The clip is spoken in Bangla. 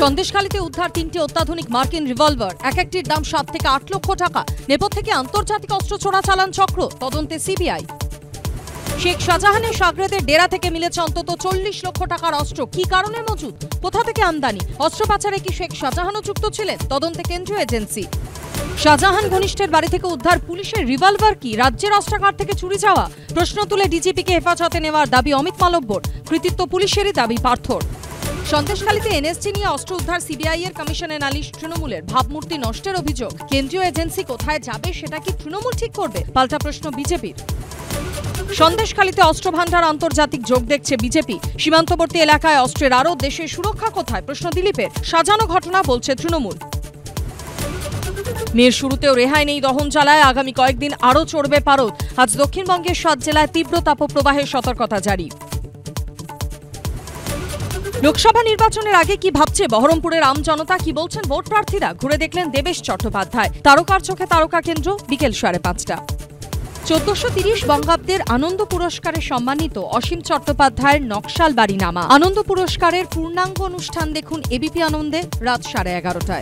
সন্দেশখালীতে উদ্ধার 3টি অত্যাধুনিক মার্কিন রিভলভার, এক একটির দাম 7 থেকে 8 লক্ষ টাকা। নেপথ্যে আন্তর্জাতিক অস্ত্র চোরাচালান চক্র, তদন্তে সিবিআই। শেখ শাহজাহানের সাগরেদের ডেরা থেকে মিলেছে অন্তত 40 লক্ষ টাকার অস্ত্র। কি কারণে মজুদ, কোথা থেকে আমদানি, অস্ত্র পাচারে কি শেখ শাহজাহানও যুক্ত ছিলেন, তদন্তে কেন্দ্রীয় এজেন্সি। শাহজাহান ঘনিষ্ঠের বাড়ি থেকে উদ্ধার পুলিশের রিভলভার কি রাজ্যের অস্ত্রাগার থেকে চুরি যাওয়া? প্রশ্ন তুলে ডিজিপিকে হেফাজতে নেওয়ার দাবি অমিত মালব্যর, কৃতিত্ব পুলিশেরই দাবি পার্থর। সন্দেশখালীতে এনএসজি নিয়ে অস্ত্র উদ্ধার সিবিআই এর কমিশনে নালিশ তৃণমূলের, ভাবমূর্তি নষ্টের অভিযোগ। কেন্দ্রীয় এজেন্সি কোথায় যাবে সেটা কি তৃণমূল ঠিক করবে, পাল্টা প্রশ্ন বিজেপির। সন্দেশখালীতে অস্ত্র ভান্ডার আন্তর্জাতিক যোগ দেখছে বিজেপি। সীমান্তবর্তী এলাকায় অস্ত্রের আরও, দেশের সুরক্ষা কোথায়, প্রশ্ন দিলীপের। সাজানো ঘটনা বলছে তৃণমূল। মেয়ের শুরুতেও রেহাই নেই দহন জ্বালায়, আগামী কয়েকদিন আরও চড়বে পারদ। আজ দক্ষিণবঙ্গের 7 জেলায় তীব্র তাপপ্রবাহের সতর্কতা জারি। লোকসভা নির্বাচনের আগে কি ভাবছে বহরমপুরের আম জনতা, কি বলছেন ভোট প্রার্থীরা, ঘুরে দেখলেন দেবেশ চট্টোপাধ্যায়। তারকার চোখে তারকা কেন্দ্র, বিকেল 5:30টা। 1430 বঙ্গাব্দের আনন্দ পুরস্কারে সম্মানিত অসীম চট্টোপাধ্যায়ের নকশাল বাড়ি নামা আনন্দ পুরস্কারের পূর্ণাঙ্গ অনুষ্ঠান দেখুন এবিপি আনন্দে রাত 11:30টায়।